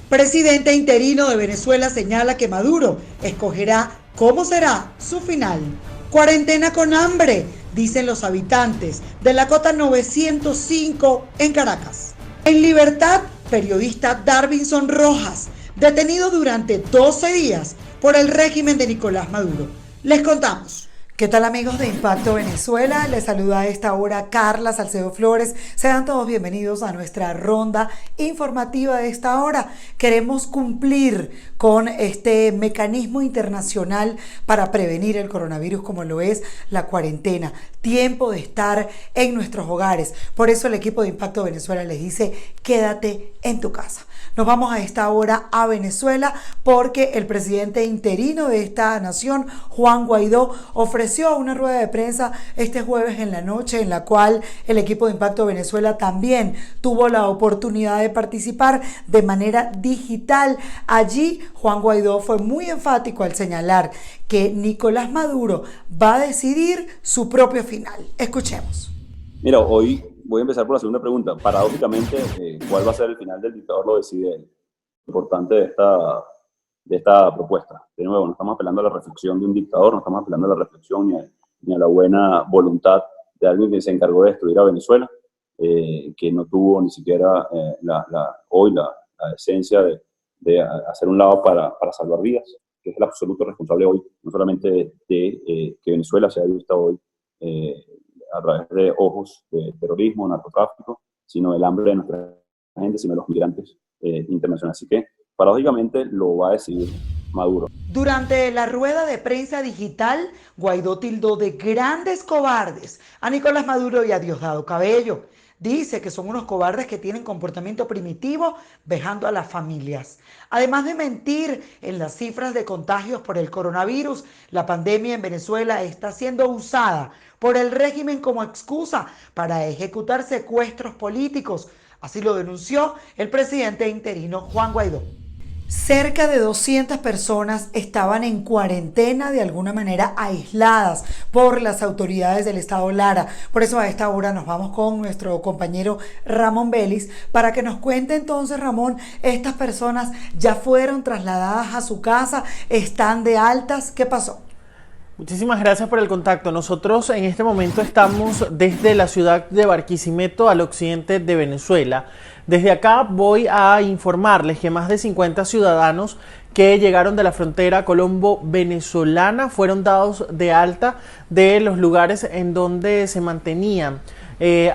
Presidente interino de Venezuela señala que Maduro escogerá cómo será su final. Cuarentena con hambre, dicen los habitantes de la cota 905 en Caracas. En libertad, periodista Darvinson Rojas, detenido durante 12 días por el régimen de Nicolás Maduro. Les contamos. ¿Qué tal, amigos de Impacto Venezuela? Les saluda a esta hora Carla Salcedo Flores. Sean todos bienvenidos a nuestra ronda informativa de esta hora. Queremos cumplir con este mecanismo internacional para prevenir el coronavirus, como lo es la cuarentena. Tiempo de estar en nuestros hogares. Por eso el equipo de Impacto Venezuela les dice: quédate en tu casa. Nos vamos a esta hora a Venezuela porque el presidente interino de esta nación, Juan Guaidó, ofreció una rueda de prensa este jueves en la noche, en la cual el equipo de Impacto Venezuela también tuvo la oportunidad de participar de manera digital. Allí Juan Guaidó fue muy enfático al señalar que Nicolás Maduro va a decidir su propio final. Escuchemos. Mira, hoy voy a empezar por la segunda pregunta. Paradójicamente, ¿cuál va a ser el final del dictador? Lo decide él. Lo importante de esta propuesta. De nuevo, no estamos apelando a la reflexión de un dictador, no estamos apelando a la reflexión ni a la buena voluntad de alguien que se encargó de destruir a Venezuela, que no tuvo ni siquiera hoy la decencia de hacer un lado para salvar vidas, que es el absoluto responsable hoy, no solamente de que Venezuela sea vista hoy a través de ojos de terrorismo, narcotráfico, sino del hambre de nuestra gente, sino de los migrantes internacionales. Así que, paradójicamente, lo va a decidir Maduro. Durante la rueda de prensa digital, Guaidó tildó de grandes cobardes a Nicolás Maduro y a Diosdado Cabello. Dice que son unos cobardes que tienen comportamiento primitivo, vejando a las familias. Además de mentir en las cifras de contagios por el coronavirus, la pandemia en Venezuela está siendo usada por el régimen como excusa para ejecutar secuestros políticos. Así lo denunció el presidente interino Juan Guaidó. Cerca de 200 personas estaban en cuarentena, de alguna manera aisladas por las autoridades del estado Lara. Por eso a esta hora nos vamos con nuestro compañero Ramón Vélez para que nos cuente entonces, Ramón, estas personas ya fueron trasladadas a su casa, están de altas, ¿qué pasó? Muchísimas gracias por el contacto. Nosotros en este momento estamos desde la ciudad de Barquisimeto, al occidente de Venezuela. Desde acá voy a informarles que más de 50 ciudadanos que llegaron de la frontera colombo-venezolana fueron dados de alta de los lugares en donde se mantenían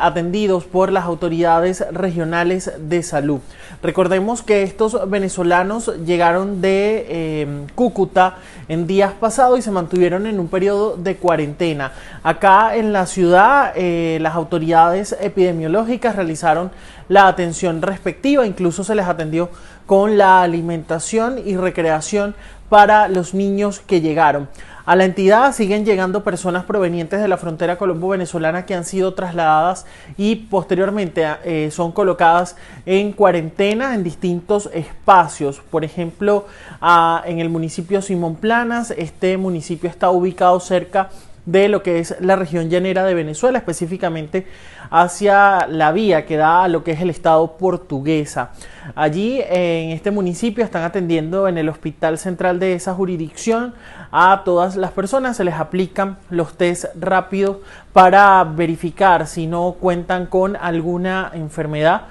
atendidos por las autoridades regionales de salud. Recordemos que estos venezolanos llegaron de Cúcuta en días pasados y se mantuvieron en un periodo de cuarentena. Acá en la ciudad las autoridades epidemiológicas realizaron la atención respectiva, incluso se les atendió con la alimentación y recreación para los niños que llegaron. A la entidad siguen llegando personas provenientes de la frontera colombo-venezolana que han sido trasladadas y posteriormente son colocadas en cuarentena en distintos espacios. Por ejemplo, en el municipio Simón Planas, este municipio está ubicado cerca de lo que es la región llanera de Venezuela, específicamente hacia la vía que da a lo que es el estado Portuguesa. Allí en este municipio están atendiendo en el hospital central de esa jurisdicción a todas las personas, se les aplican los test rápidos para verificar si no cuentan con alguna enfermedad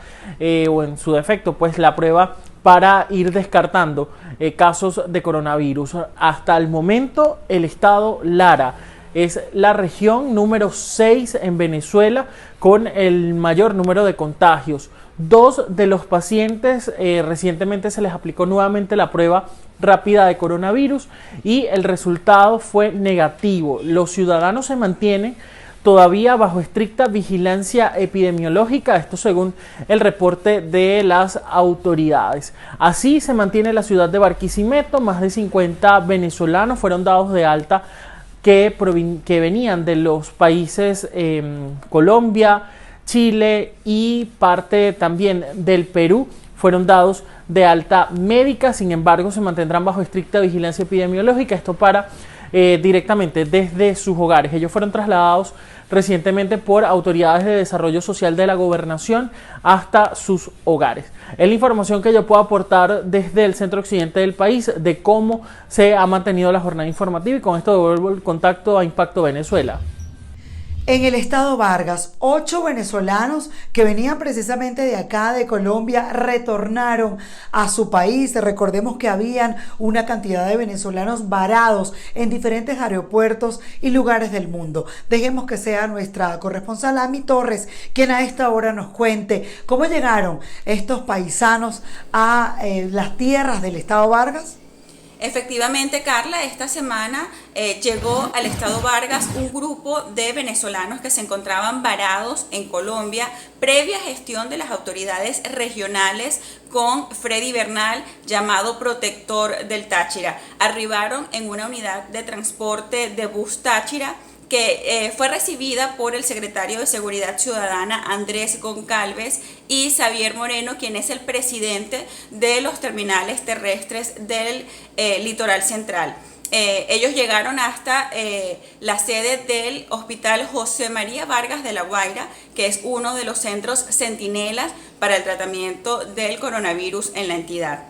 o en su defecto pues la prueba para ir descartando casos de coronavirus. Hasta el momento el estado Lara es la región número 6 en Venezuela con el mayor número de contagios. 2 de los pacientes recientemente se les aplicó nuevamente la prueba rápida de coronavirus y el resultado fue negativo. Los ciudadanos se mantienen todavía bajo estricta vigilancia epidemiológica, esto según el reporte de las autoridades. Así se mantiene la ciudad de Barquisimeto, más de 50 venezolanos fueron dados de alta que venían de los países Colombia, Chile y parte también del Perú, fueron dados de alta médica. Sin embargo, se mantendrán bajo estricta vigilancia epidemiológica, esto para directamente desde sus hogares. Ellos fueron trasladados recientemente por autoridades de desarrollo social de la gobernación hasta sus hogares. Es la información que yo puedo aportar desde el centro occidente del país de cómo se ha mantenido la jornada informativa, y con esto devuelvo el contacto a Impacto Venezuela. En el estado Vargas, 8 venezolanos que venían precisamente de acá, de Colombia, retornaron a su país. Recordemos que habían una cantidad de venezolanos varados en diferentes aeropuertos y lugares del mundo. Dejemos que sea nuestra corresponsal Ami Torres quien a esta hora nos cuente cómo llegaron estos paisanos a las tierras del estado Vargas. Efectivamente, Carla, esta semana llegó al estado Vargas un grupo de venezolanos que se encontraban varados en Colombia previa gestión de las autoridades regionales con Freddy Bernal, llamado Protector del Táchira. Arribaron en una unidad de transporte de bus Táchira que fue recibida por el secretario de Seguridad Ciudadana Andrés Goncalves y Xavier Moreno, quien es el presidente de los terminales terrestres del Litoral Central. Ellos llegaron hasta la sede del Hospital José María Vargas de La Guaira, que es uno de los centros centinelas para el tratamiento del coronavirus en la entidad.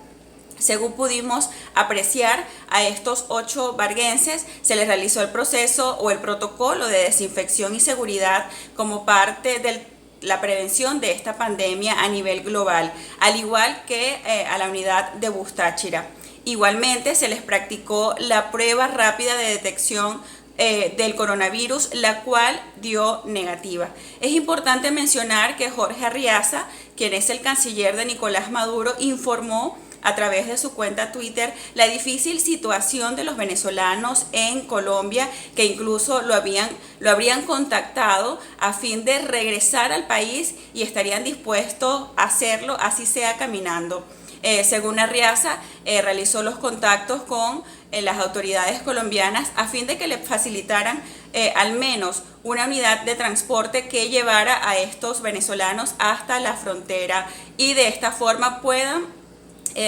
Según pudimos apreciar, a estos 8 varguenses se les realizó el proceso o el protocolo de desinfección y seguridad como parte de la prevención de esta pandemia a nivel global, al igual que a la unidad de bus Táchira. Igualmente se les practicó la prueba rápida de detección del coronavirus, la cual dio negativa. Es importante mencionar que Jorge Arriaza, quien es el canciller de Nicolás Maduro, informó a través de su cuenta Twitter la difícil situación de los venezolanos en Colombia, que incluso lo habrían contactado a fin de regresar al país y estarían dispuestos a hacerlo, así sea caminando. Según Arriaza, realizó los contactos con las autoridades colombianas a fin de que le facilitaran al menos una unidad de transporte que llevara a estos venezolanos hasta la frontera y de esta forma puedan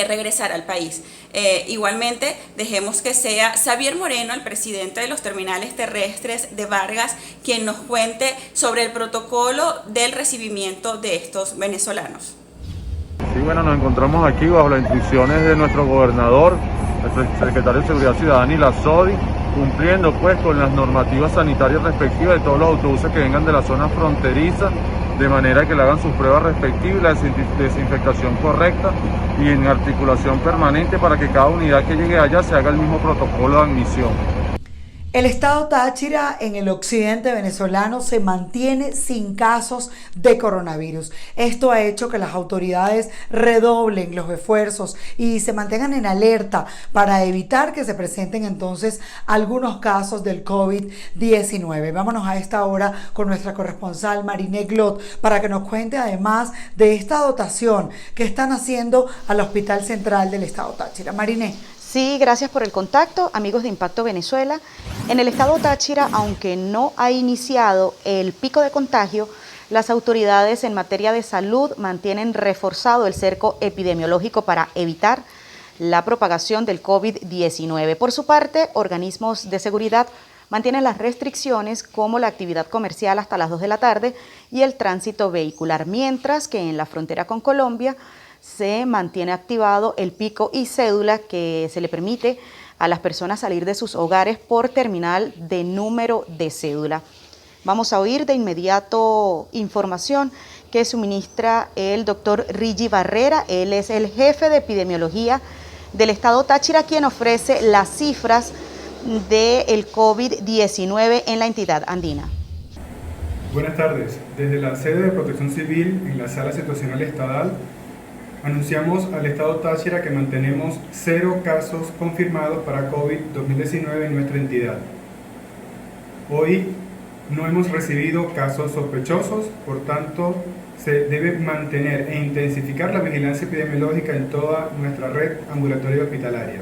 regresar al país. Igualmente, dejemos que sea Xavier Moreno, el presidente de los terminales terrestres de Vargas, quien nos cuente sobre el protocolo del recibimiento de estos venezolanos. Sí, bueno, nos encontramos aquí bajo las instrucciones de nuestro gobernador, el secretario de Seguridad Ciudadana y la SODI, cumpliendo pues con las normativas sanitarias respectivas de todos los autobuses que vengan de la zona fronteriza, de manera que le hagan sus pruebas respectivas, la desinfectación correcta y en articulación permanente para que cada unidad que llegue allá se haga el mismo protocolo de admisión. El estado Táchira en el occidente venezolano se mantiene sin casos de coronavirus. Esto ha hecho que las autoridades redoblen los esfuerzos y se mantengan en alerta para evitar que se presenten entonces algunos casos del COVID-19. Vámonos a esta hora con nuestra corresponsal Mariné Glot para que nos cuente además de esta dotación que están haciendo al Hospital Central del estado Táchira. Mariné. Sí, gracias por el contacto, amigos de Impacto Venezuela. En el estado Táchira, aunque no ha iniciado el pico de contagio, las autoridades en materia de salud mantienen reforzado el cerco epidemiológico para evitar la propagación del COVID-19. Por su parte, organismos de seguridad mantienen las restricciones como la actividad comercial hasta las 2 de la tarde y el tránsito vehicular, mientras que en la frontera con Colombia se mantiene activado el pico y cédula que se le permite a las personas salir de sus hogares por terminal de número de cédula. Vamos a oír de inmediato información que suministra el doctor Rigi Barrera. Él es el jefe de epidemiología del estado Táchira, quien ofrece las cifras del COVID-19 en la entidad andina. Buenas tardes. Desde la sede de Protección Civil en la Sala Situacional Estadal, anunciamos al estado Táchira que mantenemos 0 casos confirmados para COVID-2019 en nuestra entidad. Hoy no hemos recibido casos sospechosos, por tanto se debe mantener e intensificar la vigilancia epidemiológica en toda nuestra red ambulatoria y hospitalaria.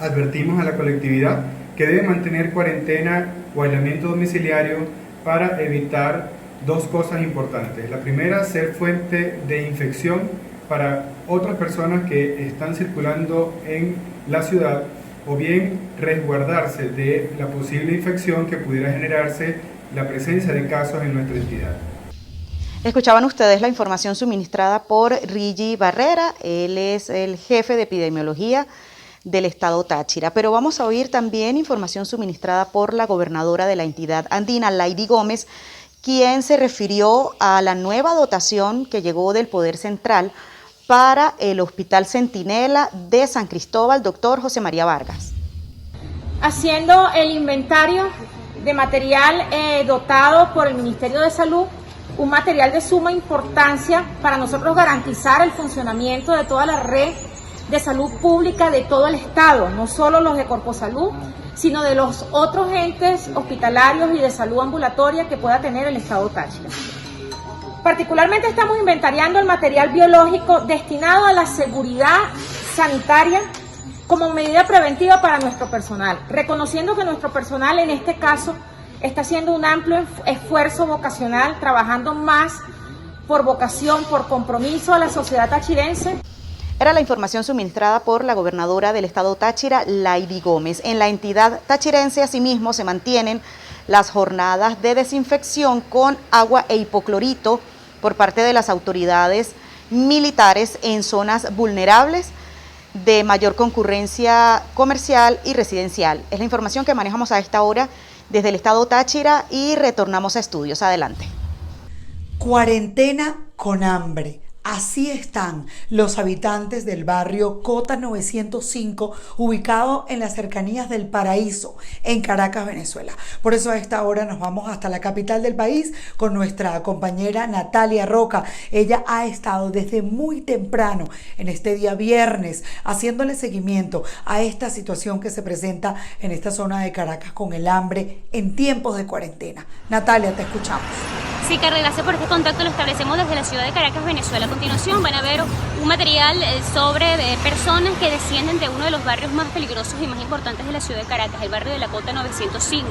Advertimos a la colectividad que debe mantener cuarentena o aislamiento domiciliario para evitar 2 cosas importantes. La primera, ser fuente de infección para otras personas que están circulando en la ciudad, o bien resguardarse de la posible infección que pudiera generarse la presencia de casos en nuestra entidad. Escuchaban ustedes la información suministrada por Rigi Barrera, él es el jefe de epidemiología del estado Táchira, pero vamos a oír también información suministrada por la gobernadora de la entidad andina, Lady Gómez, quien se refirió a la nueva dotación que llegó del Poder Central para el Hospital Centinela de San Cristóbal, doctor José María Vargas. Haciendo el inventario de material dotado por el Ministerio de Salud, un material de suma importancia para nosotros garantizar el funcionamiento de toda la red de salud pública de todo el estado, no solo los de Corposalud, sino de los otros entes hospitalarios y de salud ambulatoria que pueda tener el estado Táchira. Particularmente estamos inventariando el material biológico destinado a la seguridad sanitaria como medida preventiva para nuestro personal, reconociendo que nuestro personal en este caso está haciendo un amplio esfuerzo vocacional, trabajando más por vocación, por compromiso a la sociedad tachirense. Era la información suministrada por la gobernadora del estado Táchira, Lady Gómez. En la entidad tachirense, asimismo, se mantienen las jornadas de desinfección con agua e hipoclorito por parte de las autoridades militares en zonas vulnerables de mayor concurrencia comercial y residencial. Es la información que manejamos a esta hora desde el estado Táchira y retornamos a estudios. Adelante. Cuarentena con hambre. Así están los habitantes del barrio Cota 905, ubicado en las cercanías del Paraíso, en Caracas, Venezuela. Por eso a esta hora nos vamos hasta la capital del país con nuestra compañera Natalia Roca. Ella ha estado desde muy temprano en este día viernes haciéndole seguimiento a esta situación que se presenta en esta zona de Caracas con el hambre en tiempos de cuarentena. Natalia, te escuchamos. Sí, Carla, gracias por este contacto. Lo establecemos desde la ciudad de Caracas, Venezuela. A continuación van a ver un material sobre personas que descienden de uno de los barrios más peligrosos y más importantes de la ciudad de Caracas, el barrio de la Cota 905.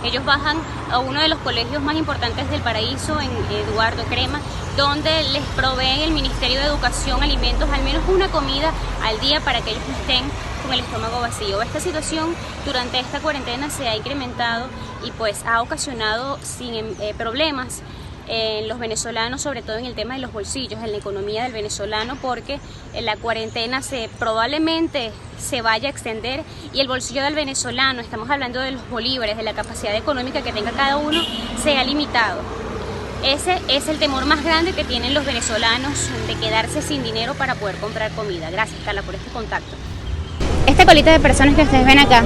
Ellos bajan a uno de los colegios más importantes del Paraíso, en Eduardo Crema, donde les provee el Ministerio de Educación alimentos, al menos una comida al día para que ellos estén con el estómago vacío. Esta situación durante esta cuarentena se ha incrementado y pues ha ocasionado problemas en los venezolanos, sobre todo en el tema de los bolsillos, en la economía del venezolano, porque la cuarentena probablemente se vaya a extender y el bolsillo del venezolano, estamos hablando de los bolívares, de la capacidad económica que tenga cada uno, se ha limitado. Ese es el temor más grande que tienen los venezolanos, de quedarse sin dinero para poder comprar comida. Gracias, Carla, por este contacto. Esta colita de personas que ustedes ven acá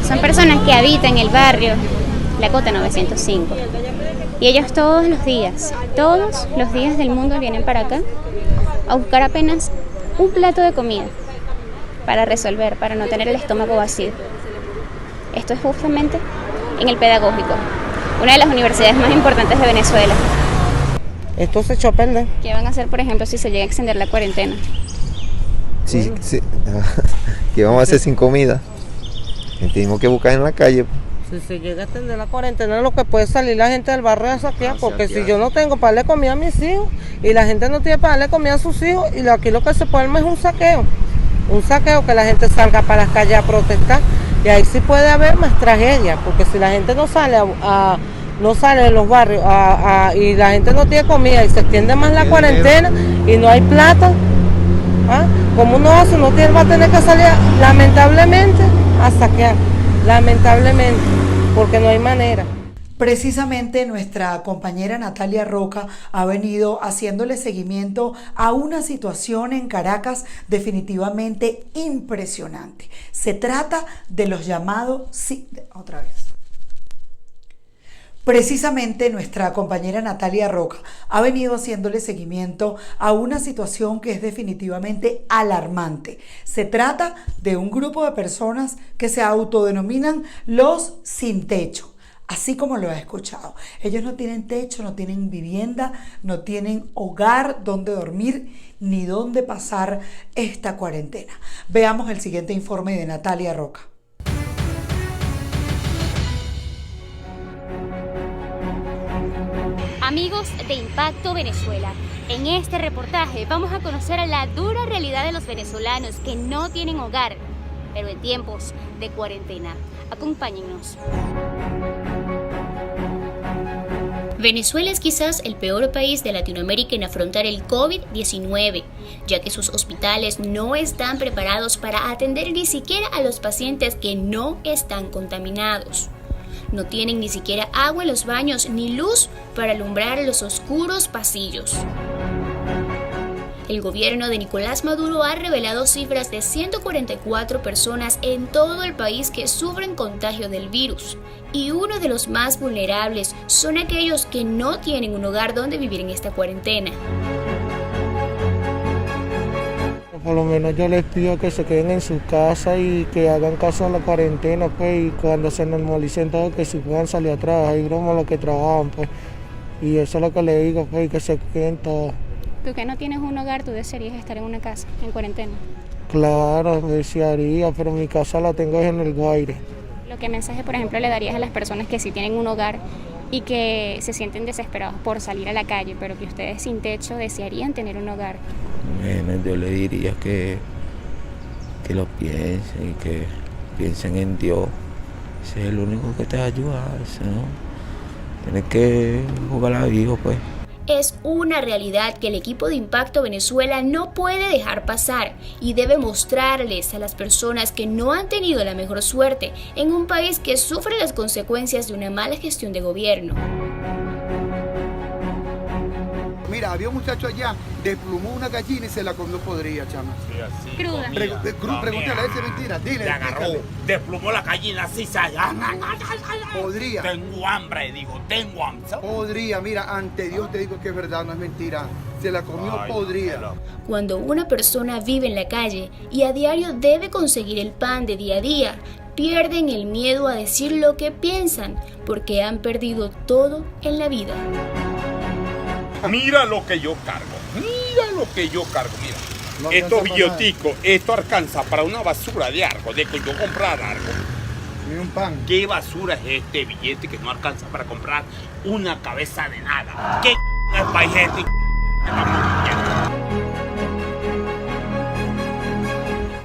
son personas que habitan el barrio La Cota 905. Y ellos todos los días del mundo vienen para acá a buscar apenas un plato de comida para resolver, para no tener el estómago vacío. Esto es justamente en el Pedagógico, una de las universidades más importantes de Venezuela. Esto se echó a perder. ¿Qué van a hacer, por ejemplo, si se llega a extender la cuarentena? Sí. ¿Qué vamos a hacer sin comida? Tenemos que buscar en la calle. Si se llega a extender la cuarentena, lo que puede salir la gente del barrio a saquear, porque si yo no tengo para darle comida a mis hijos y la gente no tiene para darle comida a sus hijos, y aquí lo que se puede armar es un saqueo, que la gente salga para las calles a protestar, y ahí sí puede haber más tragedia, porque si la gente no sale no sale de los barrios y la gente no tiene comida y se extiende más la cuarentena y no hay plata, ¿cómo uno hace? Uno va a tener que salir lamentablemente a saquear, lamentablemente, porque no hay manera. Precisamente nuestra compañera Natalia Roca ha venido haciéndole seguimiento a una situación en Caracas definitivamente impresionante. Se trata de los llamados... otra vez. Precisamente nuestra compañera Natalia Roca ha venido haciéndole seguimiento a una situación que es definitivamente alarmante. Se trata de un grupo de personas que se autodenominan los sin techo, así como lo ha escuchado. Ellos no tienen techo, no tienen vivienda, no tienen hogar donde dormir ni donde pasar esta cuarentena. Veamos el siguiente informe de Natalia Roca. Amigos de Impacto Venezuela, en este reportaje vamos a conocer la dura realidad de los venezolanos que no tienen hogar, pero en tiempos de cuarentena. Acompáñennos. Venezuela es quizás el peor país de Latinoamérica en afrontar el COVID-19, ya que sus hospitales no están preparados para atender ni siquiera a los pacientes que no están contaminados. No tienen ni siquiera agua en los baños ni luz para alumbrar los oscuros pasillos. El gobierno de Nicolás Maduro ha revelado cifras de 144 personas en todo el país que sufren contagio del virus. Y uno de los más vulnerables son aquellos que no tienen un hogar donde vivir en esta cuarentena. Por lo menos yo les pido que se queden en su casa y que hagan caso a la cuarentena, pues, y cuando se normalicen todo, que si puedan salir a trabajar y como los que trabajan, pues. Y eso es lo que les digo, pues, y que se queden todos. Tú que no tienes un hogar, ¿tú desearías estar en una casa, en cuarentena? Claro, desearía, pero mi casa la tengo en el Guaire. ¿Qué mensaje, por ejemplo, le darías a las personas que sí tienen un hogar y que se sienten desesperados por salir a la calle, pero que ustedes sin techo desearían tener un hogar? Bueno, yo le diría que lo piensen y que piensen en Dios. Ese es el único que te va a ayudar, ¿no? Tienes que jugar a Dios, pues. Es una realidad que el equipo de Impacto Venezuela no puede dejar pasar y debe mostrarles a las personas que no han tenido la mejor suerte en un país que sufre las consecuencias de una mala gestión de gobierno. Mira, había un muchacho allá, desplumó una gallina y se la comió podrida, chama. Sí, así. Cruda. Pregúntale a ese mentira, dile. Le agarró, desplumó la gallina así, podría. Tengo hambre, tengo hambre. Podría, mira, ante Dios te digo que es verdad, no es mentira. Se la comió podrida. Cuando una persona vive en la calle y a diario debe conseguir el pan de día a día, pierden el miedo a decir lo que piensan, porque han perdido todo en la vida. Mira lo que yo cargo, mira. No, estos billoticos, esto alcanza para una basura de algo, de que yo comprar algo. Ni un pan. ¿Qué basura es este billete que no alcanza para comprar una cabeza de nada? ¿Qué es para gente?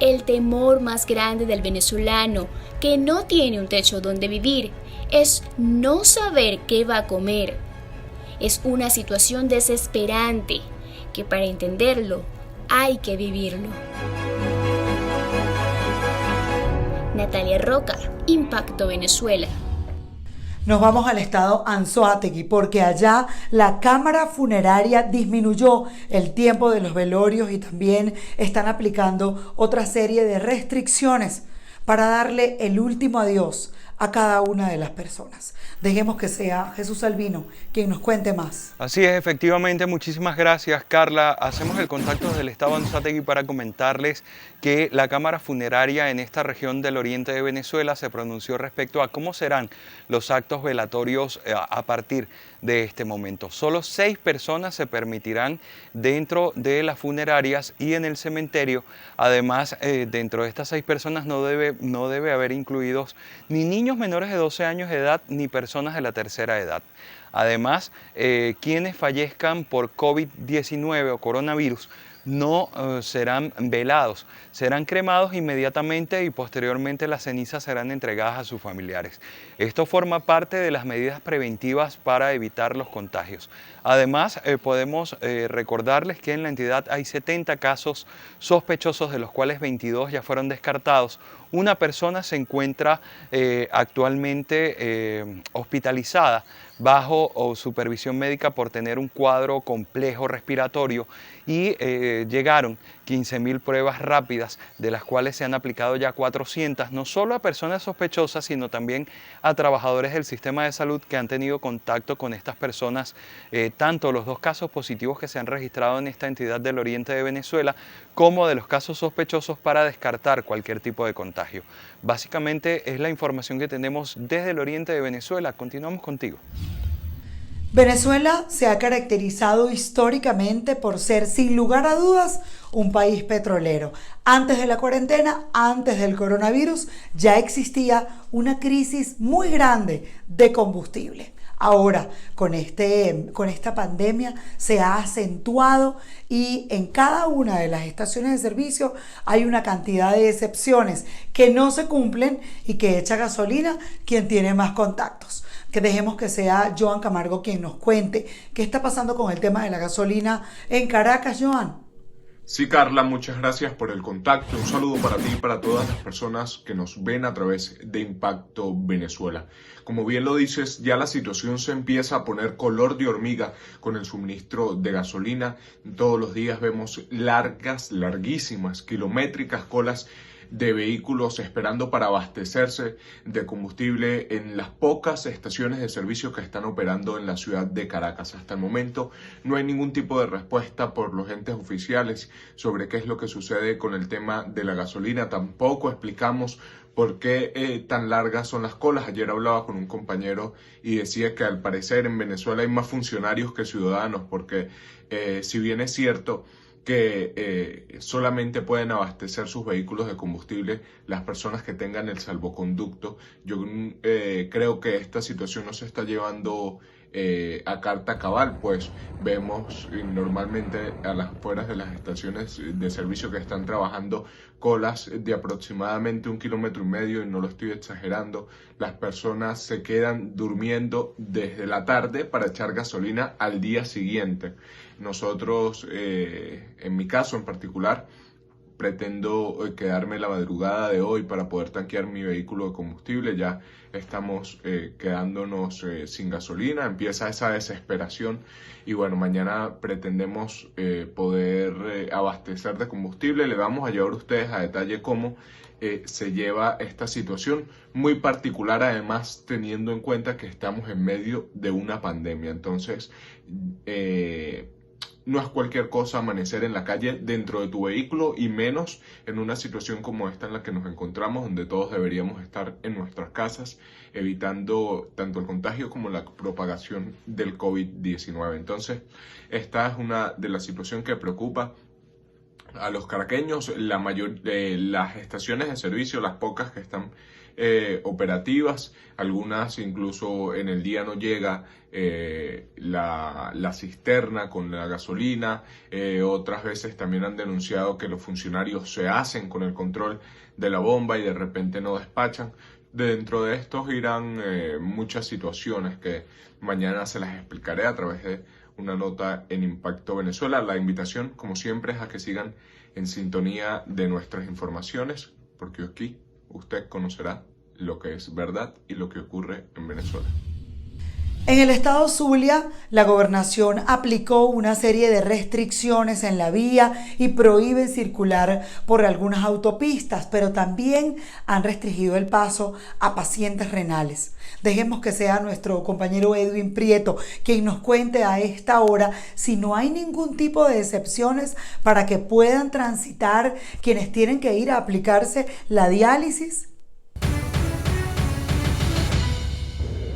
El temor más grande del venezolano que no tiene un techo donde vivir es no saber qué va a comer. Es una situación desesperante que para entenderlo hay que vivirlo. Natalia Roca, Impacto Venezuela. Nos vamos al estado Anzoátegui porque allá la Cámara Funeraria disminuyó el tiempo de los velorios y también están aplicando otra serie de restricciones para darle el último adiós a cada una de las personas. Dejemos que sea Jesús Albino quien nos cuente más. Así es, efectivamente, muchísimas gracias, Carla. Hacemos el contacto desde el estado Anzoátegui para comentarles que la Cámara Funeraria en esta región del oriente de Venezuela se pronunció respecto a cómo serán los actos velatorios a partir de este momento. Solo 6 personas se permitirán dentro de las funerarias y en el cementerio. Además, dentro de estas 6 personas no debe haber incluidos ni niños menores de 12 años de edad ni personas de la tercera edad. Además, quienes fallezcan por COVID-19 o coronavirus no serán velados, serán cremados inmediatamente y posteriormente las cenizas serán entregadas a sus familiares. Esto forma parte de las medidas preventivas para evitar los contagios. Además, podemos recordarles que en la entidad hay 70 casos sospechosos, de los cuales 22 ya fueron descartados. Una persona se encuentra actualmente hospitalizada bajo supervisión médica por tener un cuadro complejo respiratorio y llegaron 15.000 pruebas rápidas, de las cuales se han aplicado ya 400, no solo a personas sospechosas, sino también a trabajadores del sistema de salud que han tenido contacto con estas personas, tanto los 2 casos positivos que se han registrado en esta entidad del oriente de Venezuela, como de los casos sospechosos, para descartar cualquier tipo de contagio. Básicamente es la información que tenemos desde el oriente de Venezuela. Continuamos contigo. Venezuela se ha caracterizado históricamente por ser, sin lugar a dudas, un país petrolero. Antes de la cuarentena, antes del coronavirus, ya existía una crisis muy grande de combustible. Ahora, con esta pandemia se ha acentuado y en cada una de las estaciones de servicio hay una cantidad de excepciones que no se cumplen y que echa gasolina quien tiene más contactos. Que dejemos que sea Joan Camargo quien nos cuente qué está pasando con el tema de la gasolina en Caracas. Joan. Sí, Carla, muchas gracias por el contacto. Un saludo para ti y para todas las personas que nos ven a través de Impacto Venezuela. Como bien lo dices, ya la situación se empieza a poner color de hormiga con el suministro de gasolina. Todos los días vemos larguísimas, kilométricas colas de vehículos esperando para abastecerse de combustible en las pocas estaciones de servicio que están operando en la ciudad de Caracas. Hasta el momento no hay ningún tipo de respuesta por los entes oficiales sobre qué es lo que sucede con el tema de la gasolina. Tampoco explicamos por qué tan largas son las colas. Ayer hablaba con un compañero y decía que al parecer en Venezuela hay más funcionarios que ciudadanos, porque si bien es cierto que solamente pueden abastecer sus vehículos de combustible las personas que tengan el salvoconducto, yo creo que esta situación no se está llevando a carta cabal, pues vemos normalmente a las afueras de las estaciones de servicio que están trabajando colas de aproximadamente 1,5 kilómetros, y no lo estoy exagerando. Las personas se quedan durmiendo desde la tarde para echar gasolina al día siguiente. Nosotros, en mi caso en particular, pretendo quedarme la madrugada de hoy para poder tanquear mi vehículo de combustible. Ya estamos quedándonos sin gasolina, empieza esa desesperación y bueno, mañana pretendemos poder abastecer de combustible. Le vamos a llevar a ustedes a detalle cómo se lleva esta situación muy particular, además teniendo en cuenta que estamos en medio de una pandemia. Entonces, no es cualquier cosa amanecer en la calle dentro de tu vehículo, y menos en una situación como esta en la que nos encontramos, donde todos deberíamos estar en nuestras casas, evitando tanto el contagio como la propagación del COVID-19. Entonces, esta es una de las situaciones que preocupa a los caraqueños. Las estaciones de servicio, las pocas que están operativas, algunas incluso en el día no llega la cisterna con la gasolina. Otras veces también han denunciado que los funcionarios se hacen con el control de la bomba y de repente no despachan. Dentro de estos irán muchas situaciones que mañana se las explicaré a través de una nota en Impacto Venezuela. La invitación, como siempre, es a que sigan en sintonía de nuestras informaciones, porque aquí usted conocerá lo que es verdad y lo que ocurre en Venezuela. En el estado Zulia, la gobernación aplicó una serie de restricciones en la vía y prohíben circular por algunas autopistas, pero también han restringido el paso a pacientes renales. Dejemos que sea nuestro compañero Edwin Prieto quien nos cuente a esta hora si no hay ningún tipo de excepciones para que puedan transitar quienes tienen que ir a aplicarse la diálisis.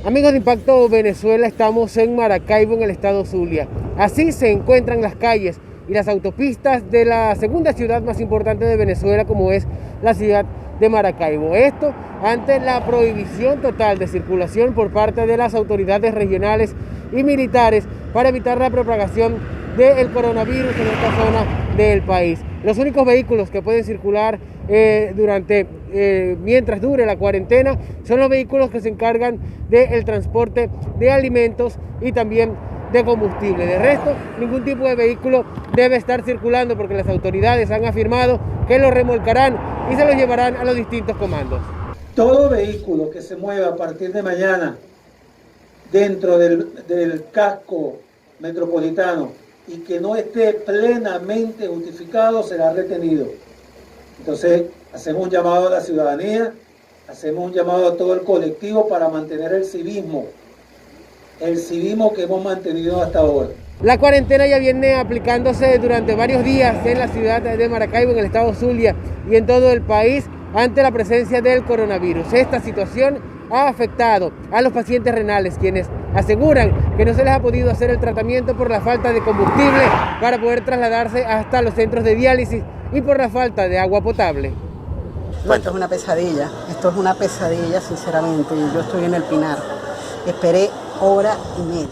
Amigos de Impacto Venezuela, estamos en Maracaibo, en el estado Zulia. Así se encuentran las calles y las autopistas de la segunda ciudad más importante de Venezuela, como es la ciudad de Maracaibo. Esto ante la prohibición total de circulación por parte de las autoridades regionales y militares para evitar la propagación del coronavirus en esta zona del país. Los únicos vehículos que pueden circular mientras dure la cuarentena son los vehículos que se encargan del transporte de alimentos y también de combustible. De resto, ningún tipo de vehículo debe estar circulando, porque las autoridades han afirmado que lo remolcarán y se lo llevarán a los distintos comandos. Todo vehículo que se mueva a partir de mañana dentro del casco metropolitano y que no esté plenamente justificado será retenido. Entonces, hacemos un llamado a la ciudadanía, hacemos un llamado a todo el colectivo para mantener el civismo que hemos mantenido hasta ahora. La cuarentena ya viene aplicándose durante varios días en la ciudad de Maracaibo, en el estado Zulia y en todo el país, ante la presencia del coronavirus. Esta situación ha afectado a los pacientes renales, quienes aseguran que no se les ha podido hacer el tratamiento por la falta de combustible para poder trasladarse hasta los centros de diálisis y por la falta de agua potable. No, esto es una pesadilla sinceramente. Yo estoy en el Pinar, esperé hora y media,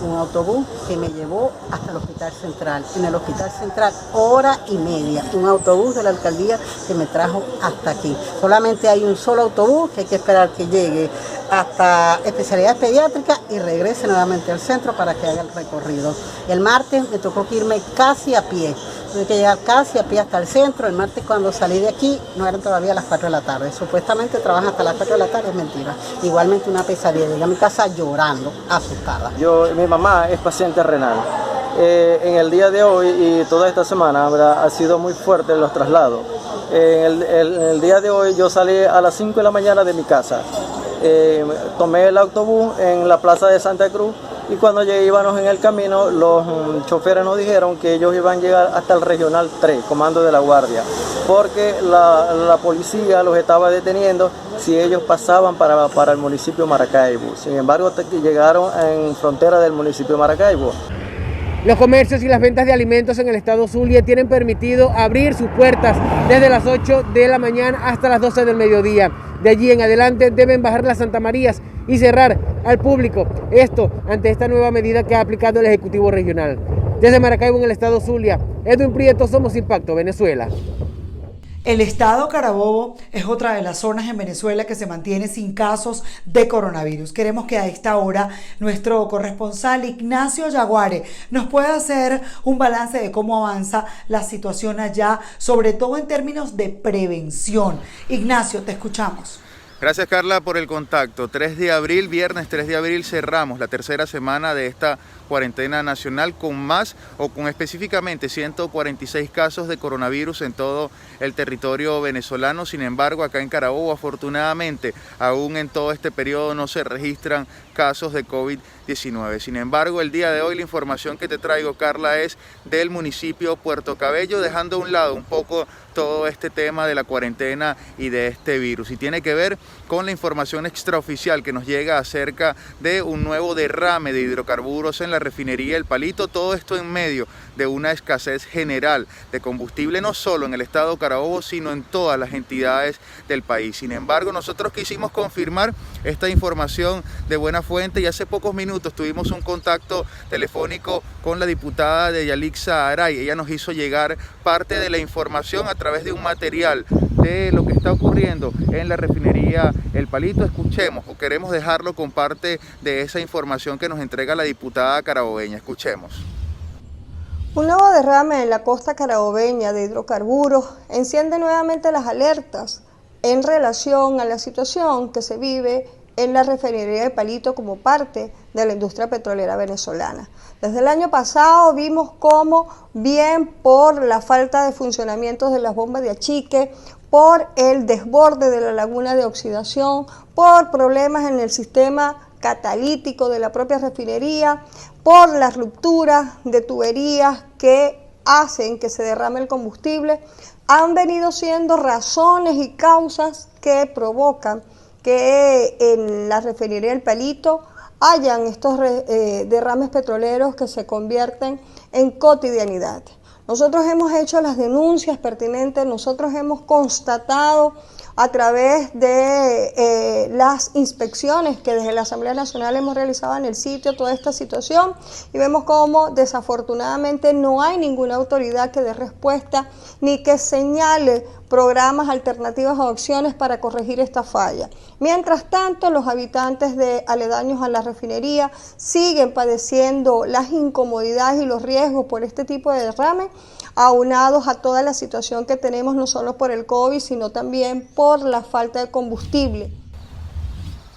un autobús que me llevó hasta el Hospital Central. En el Hospital Central, hora y media, un autobús de la alcaldía que me trajo hasta aquí. Solamente hay un solo autobús que hay que esperar que llegue hasta especialidades pediátricas y regrese nuevamente al centro para que haga el recorrido. El martes me tocó que irme casi a pie. Tuve que llegar casi a pie hasta el centro. El martes cuando salí de aquí no eran todavía las 4 de la tarde. Supuestamente trabajan hasta las 4 de la tarde, es mentira. Igualmente una pesadilla. Llegué a mi casa llorando, asustada. Mi mamá es paciente renal. En el día de hoy y toda esta semana, ¿verdad?, ha sido muy fuerte los traslados. En el día de hoy yo salí a las 5 de la mañana de mi casa. Tomé el autobús en la plaza de Santa Cruz y cuando íbamos en el camino los choferes nos dijeron que ellos iban a llegar hasta el Regional 3, Comando de la Guardia, porque la policía los estaba deteniendo si ellos pasaban para el municipio de Maracaibo. Sin embargo, llegaron en frontera del municipio de Maracaibo. Los comercios y las ventas de alimentos en el estado Zulia tienen permitido abrir sus puertas desde las 8 de la mañana hasta las 12 del mediodía. De allí en adelante deben bajar las Santa Marías y cerrar al público. Esto ante esta nueva medida que ha aplicado el Ejecutivo Regional. Desde Maracaibo, en el estado Zulia, Edwin Prieto, Somos Impacto Venezuela. El estado Carabobo es otra de las zonas en Venezuela que se mantiene sin casos de coronavirus. Queremos que a esta hora nuestro corresponsal Ignacio Yaguare nos pueda hacer un balance de cómo avanza la situación allá, sobre todo en términos de prevención. Ignacio, te escuchamos. Gracias, Carla, por el contacto. 3 de abril, viernes 3 de abril, cerramos la tercera semana de esta cuarentena nacional con específicamente 146 casos de coronavirus en todo el territorio venezolano. Sin embargo, acá en Carabobo, afortunadamente, aún en todo este periodo no se registran casos de COVID-19. Sin embargo, el día de hoy la información que te traigo, Carla, es del municipio Puerto Cabello, dejando a un lado un poco todo este tema de la cuarentena y de este virus. Y tiene que ver con la información extraoficial que nos llega acerca de un nuevo derrame de hidrocarburos en la refinería El Palito. Todo esto en medio de una escasez general de combustible, no solo en el estado Carabobo, sino en todas las entidades del país. Sin embargo, nosotros quisimos confirmar esta información de buena fuente y hace pocos minutos tuvimos un contacto telefónico con la diputada de Yalixa Aray. Ella nos hizo llegar parte de la información a través de un material de lo que está ocurriendo en la refinería El Palito. Escuchemos, o queremos dejarlo con parte de esa información que nos entrega la diputada carabobeña. Escuchemos. Un nuevo derrame en la costa carabobeña de hidrocarburos enciende nuevamente las alertas en relación a la situación que se vive en la refinería de Palito como parte de la industria petrolera venezolana. Desde el año pasado vimos cómo, bien por la falta de funcionamiento de las bombas de achique, por el desborde de la laguna de oxidación, por problemas en el sistema catalítico de la propia refinería, por las rupturas de tuberías que hacen que se derrame el combustible, han venido siendo razones y causas que provocan que en la refinería del Palito hayan estos derrames petroleros que se convierten en cotidianidad. Nosotros hemos hecho las denuncias pertinentes, nosotros hemos constatado a través de las inspecciones que desde la Asamblea Nacional hemos realizado en el sitio toda esta situación y vemos cómo desafortunadamente no hay ninguna autoridad que dé respuesta ni que señale programas alternativas o acciones para corregir esta falla. Mientras tanto, los habitantes de aledaños a la refinería siguen padeciendo las incomodidades y los riesgos por este tipo de derrame, aunados a toda la situación que tenemos no solo por el COVID, sino también por la falta de combustible.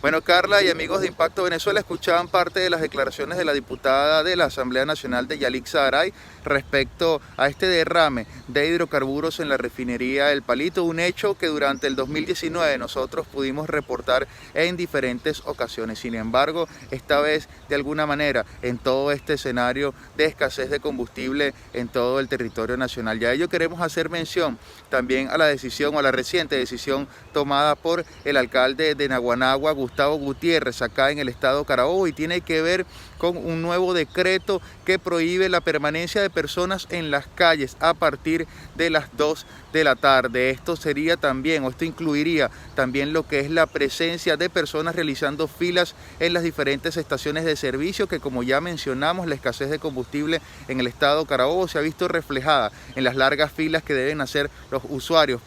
Bueno, Carla y amigos de Impacto Venezuela, escuchaban parte de las declaraciones de la diputada de la Asamblea Nacional de Yalixa Aray respecto a este derrame de hidrocarburos en la refinería El Palito, un hecho que durante el 2019 nosotros pudimos reportar en diferentes ocasiones. Sin embargo, esta vez de alguna manera en todo este escenario de escasez de combustible en todo el territorio nacional. Y a ello queremos hacer mención también a la decisión o a la reciente decisión tomada por el alcalde de Naguanagua, Gustavo Gutiérrez, acá en el estado Carabobo, y tiene que ver con un nuevo decreto que prohíbe la permanencia de personas en las calles a partir de las 2 de la tarde. Esto sería también, o esto incluiría también lo que es la presencia de personas realizando filas en las diferentes estaciones de servicio, que como ya mencionamos, la escasez de combustible en el estado Carabobo se ha visto reflejada en las largas filas que deben hacer los usuarios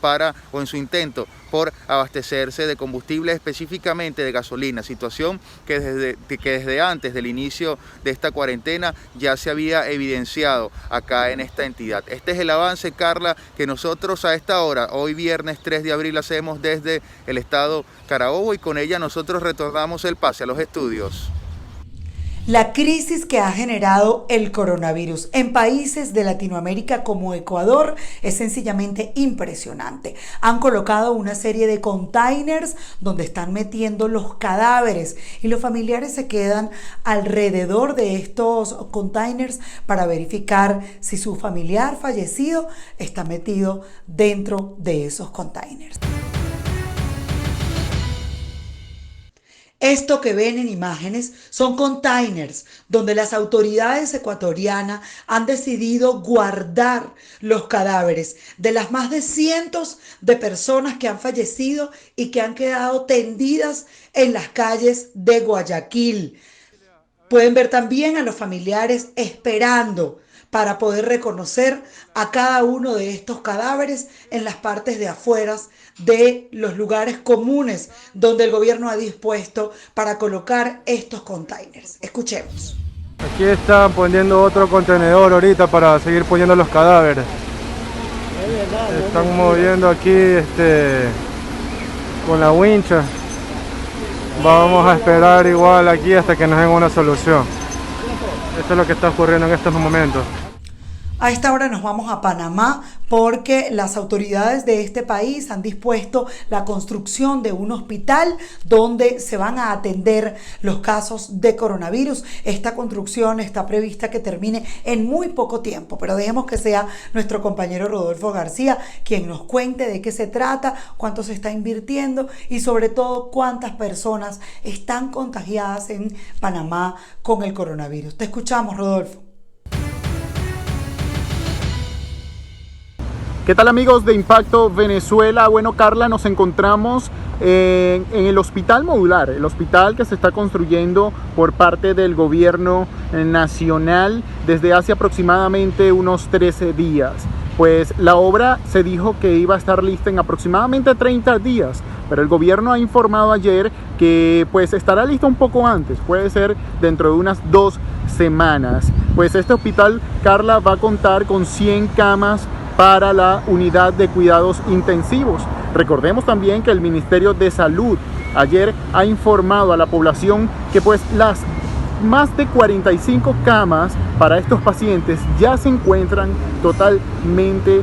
o en su intento por abastecerse de combustible, específicamente de gasolina, situación que desde antes del inicio de esta cuarentena ya se había evidenciado acá en esta entidad. Este es el avance, Carla, que nosotros a esta hora, hoy viernes 3 de abril, hacemos desde el estado Carabobo, y con ella nosotros retornamos el pase a los estudios. La crisis que ha generado el coronavirus en países de Latinoamérica como Ecuador es sencillamente impresionante. Han colocado una serie de containers donde están metiendo los cadáveres y los familiares se quedan alrededor de estos containers para verificar si su familiar fallecido está metido dentro de esos containers. Esto que ven en imágenes son containers donde las autoridades ecuatorianas han decidido guardar los cadáveres de las más de cientos de personas que han fallecido y que han quedado tendidas en las calles de Guayaquil. Pueden ver también a los familiares esperando para poder reconocer a cada uno de estos cadáveres en las partes de afueras de los lugares comunes donde el gobierno ha dispuesto para colocar estos containers. Escuchemos. Aquí están poniendo otro contenedor ahorita para seguir poniendo los cadáveres. Están moviendo aquí con la wincha. Vamos a esperar igual aquí hasta que nos den una solución. Esto es lo que está ocurriendo en estos momentos. A esta hora nos vamos a Panamá porque las autoridades de este país han dispuesto la construcción de un hospital donde se van a atender los casos de coronavirus. Esta construcción está prevista que termine en muy poco tiempo, pero dejemos que sea nuestro compañero Rodolfo García quien nos cuente de qué se trata, cuánto se está invirtiendo y sobre todo cuántas personas están contagiadas en Panamá con el coronavirus. Te escuchamos, Rodolfo. ¿Qué tal, amigos de Impacto Venezuela? Bueno, Carla, nos encontramos en el hospital modular, el hospital que se está construyendo por parte del gobierno nacional desde hace aproximadamente unos 13 días. Pues la obra se dijo que iba a estar lista en aproximadamente 30 días, pero el gobierno ha informado ayer que pues estará lista un poco antes, puede ser dentro de unas 2 semanas. Pues este hospital, Carla, va a contar con 100 camas para la unidad de cuidados intensivos. Recordemos también que el Ministerio de Salud ayer ha informado a la población que pues las más de 45 camas para estos pacientes ya se encuentran totalmente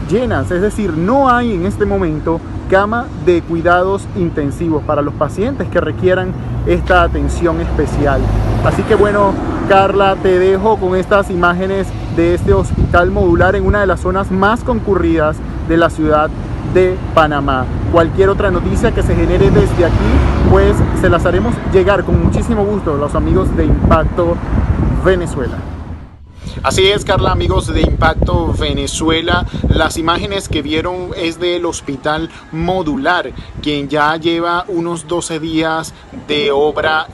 llenas, es decir, no hay en este momento cama de cuidados intensivos para los pacientes que requieran esta atención especial. Así que bueno, Carla, te dejo con estas imágenes de este hospital modular en una de las zonas más concurridas de la ciudad de Panamá. Cualquier otra noticia que se genere desde aquí, pues se las haremos llegar con muchísimo gusto a los amigos de Impacto Venezuela. Así es, Carla, amigos de Impacto Venezuela, las imágenes que vieron es del hospital modular, quien ya lleva unos 12 días de obra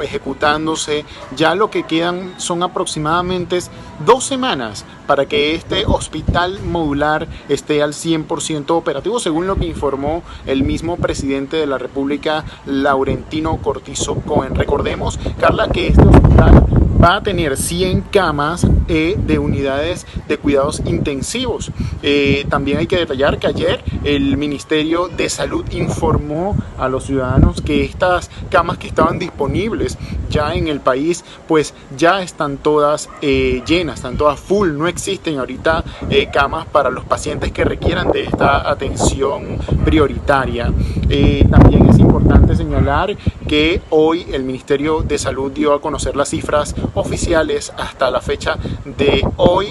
ejecutándose. Ya lo que quedan son aproximadamente 2 semanas para que este hospital modular esté al 100% operativo, según lo que informó el mismo presidente de la República, Laurentino Cortizo Cohen. Recordemos, Carla, que este hospital va a tener 100 camas de unidades de cuidados intensivos. También hay que detallar que ayer el Ministerio de Salud informó a los ciudadanos que estas camas que estaban disponibles ya en el país, pues ya están todas llenas, están todas full. No existen ahorita camas para los pacientes que requieran de esta atención prioritaria. También es importante señalar que hoy el Ministerio de Salud dio a conocer las cifras oficiales hasta la fecha de hoy.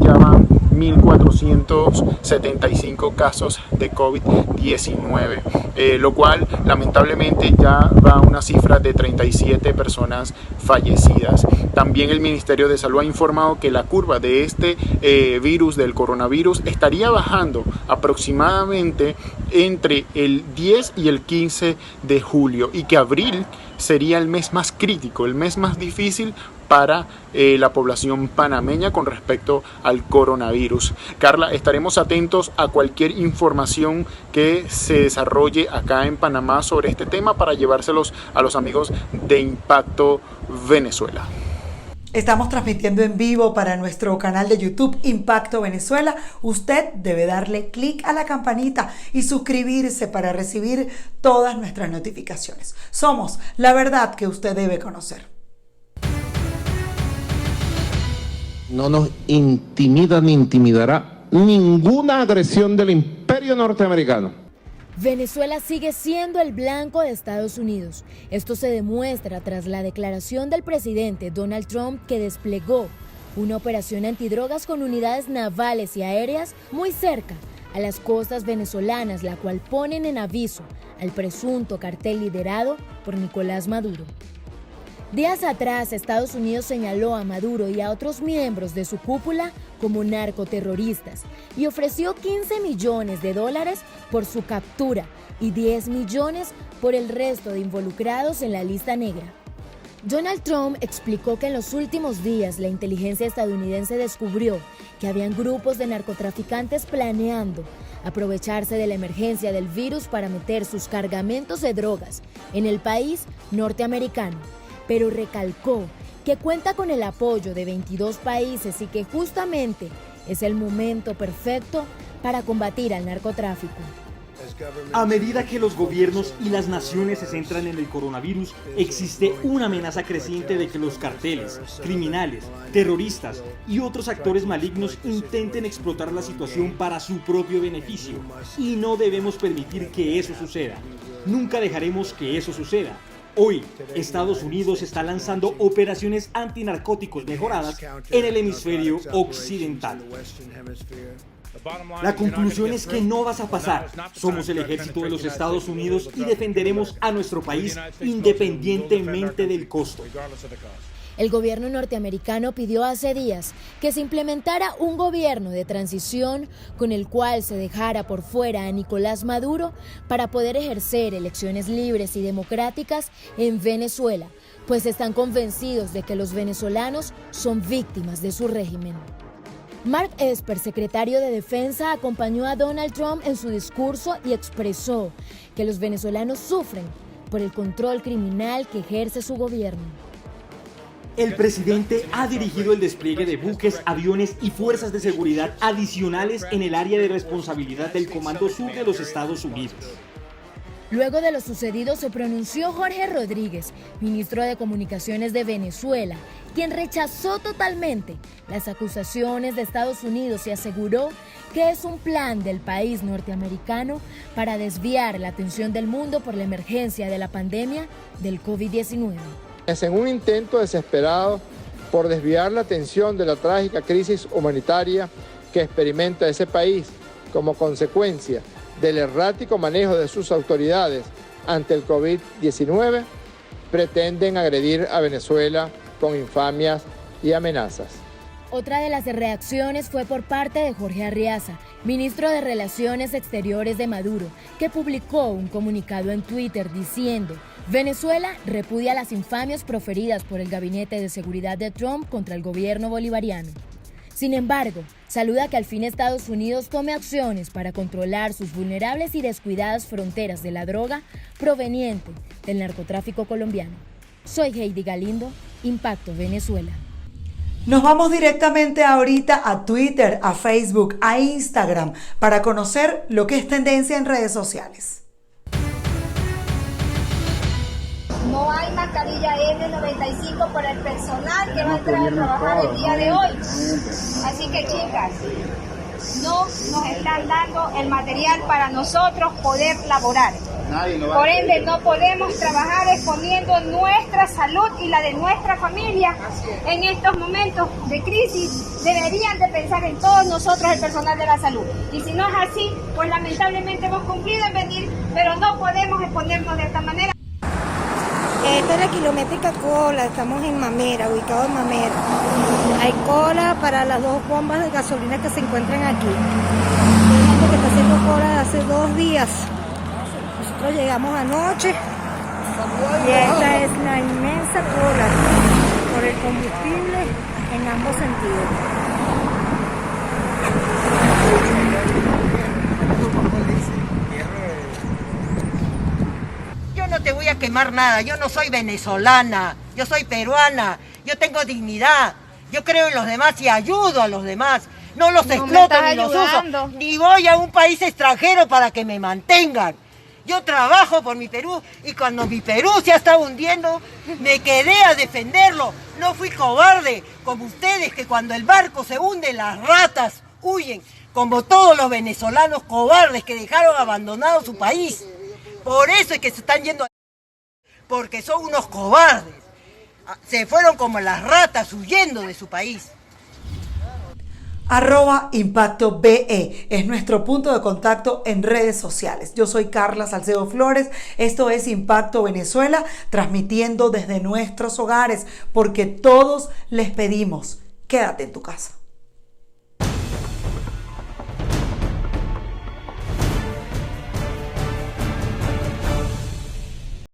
Ya van 1.475 casos de COVID-19, lo cual lamentablemente ya va a una cifra de 37 personas fallecidas. También el Ministerio de Salud ha informado que la curva de este virus, del coronavirus, estaría bajando aproximadamente entre el 10 y el 15 de julio y que abril sería el mes más crítico, el mes más difícil para la población panameña con respecto al coronavirus. Carla, estaremos atentos a cualquier información que se desarrolle acá en Panamá sobre este tema para llevárselos a los amigos de Impacto Venezuela. Estamos transmitiendo en vivo para nuestro canal de YouTube Impacto Venezuela. Usted debe darle clic a la campanita y suscribirse para recibir todas nuestras notificaciones. Somos la verdad que usted debe conocer. No nos intimida ni intimidará ninguna agresión del imperio norteamericano. Venezuela sigue siendo el blanco de Estados Unidos. Esto se demuestra tras la declaración del presidente Donald Trump que desplegó una operación antidrogas con unidades navales y aéreas muy cerca a las costas venezolanas, la cual ponen en aviso al presunto cartel liderado por Nicolás Maduro. Días atrás, Estados Unidos señaló a Maduro y a otros miembros de su cúpula como narcoterroristas y ofreció $15 millones por su captura y 10 millones por el resto de involucrados en la lista negra. Donald Trump explicó que en los últimos días la inteligencia estadounidense descubrió que habían grupos de narcotraficantes planeando aprovecharse de la emergencia del virus para meter sus cargamentos de drogas en el país norteamericano, pero recalcó que cuenta con el apoyo de 22 países y que justamente es el momento perfecto para combatir al narcotráfico. A medida que los gobiernos y las naciones se centran en el coronavirus, existe una amenaza creciente de que los carteles, criminales, terroristas y otros actores malignos intenten explotar la situación para su propio beneficio. Y no debemos permitir que eso suceda. Nunca dejaremos que eso suceda. Hoy, Estados Unidos está lanzando operaciones antinarcóticos mejoradas en el hemisferio occidental. La conclusión es que no vas a pasar. Somos el ejército de los Estados Unidos y defenderemos a nuestro país independientemente del costo. El gobierno norteamericano pidió hace días que se implementara un gobierno de transición con el cual se dejara por fuera a Nicolás Maduro para poder ejercer elecciones libres y democráticas en Venezuela, pues están convencidos de que los venezolanos son víctimas de su régimen. Mark Esper, secretario de Defensa, acompañó a Donald Trump en su discurso y expresó que los venezolanos sufren por el control criminal que ejerce su gobierno. El presidente ha dirigido el despliegue de buques, aviones y fuerzas de seguridad adicionales en el área de responsabilidad del Comando Sur de los Estados Unidos. Luego de lo sucedido se pronunció Jorge Rodríguez, ministro de Comunicaciones de Venezuela, quien rechazó totalmente las acusaciones de Estados Unidos y aseguró que es un plan del país norteamericano para desviar la atención del mundo por la emergencia de la pandemia del COVID-19. Es en un intento desesperado por desviar la atención de la trágica crisis humanitaria que experimenta ese país como consecuencia del errático manejo de sus autoridades ante el COVID-19, pretenden agredir a Venezuela con infamias y amenazas. Otra de las reacciones fue por parte de Jorge Arriaza, ministro de Relaciones Exteriores de Maduro, que publicó un comunicado en Twitter diciendo: Venezuela repudia las infamias proferidas por el Gabinete de Seguridad de Trump contra el gobierno bolivariano. Sin embargo, saluda que al fin Estados Unidos tome acciones para controlar sus vulnerables y descuidadas fronteras de la droga proveniente del narcotráfico colombiano. Soy Heidi Galindo, Impacto Venezuela. Nos vamos directamente ahorita a Twitter, a Facebook, a Instagram para conocer lo que es tendencia en redes sociales. No hay mascarilla N95 para el personal que va a entrar a trabajar el día de hoy. Así que, chicas, no nos están dando el material para nosotros poder laborar. Por ende, no podemos trabajar exponiendo nuestra salud y la de nuestra familia en estos momentos de crisis. Deberían de pensar en todos nosotros, el personal de la salud. Y si no es así, pues lamentablemente hemos cumplido en venir, pero no podemos exponernos de esta manera. Esta es la kilométrica cola, estamos en Mamera, ubicado en Mamera. Hay cola para las 2 bombas de gasolina que se encuentran aquí. Hay gente que está haciendo cola hace 2 días. Nosotros llegamos anoche y esta es la inmensa cola por el combustible en ambos sentidos. Yo no te voy a quemar nada, yo no soy venezolana, yo soy peruana, yo tengo dignidad, yo creo en los demás y ayudo a los demás, no los exploto ni los uso, ni voy a un país extranjero para que me mantengan. Yo trabajo por mi Perú y cuando mi Perú se ha estado hundiendo, me quedé a defenderlo. No fui cobarde como ustedes que cuando el barco se hunde las ratas huyen, como todos los venezolanos cobardes que dejaron abandonado su país. Por eso es que se están yendo, porque son unos cobardes. Se fueron como las ratas huyendo de su país. @ImpactoBE es nuestro punto de contacto en redes sociales. Yo soy Carla Salcedo Flores, esto es Impacto Venezuela, transmitiendo desde nuestros hogares, porque todos les pedimos, quédate en tu casa.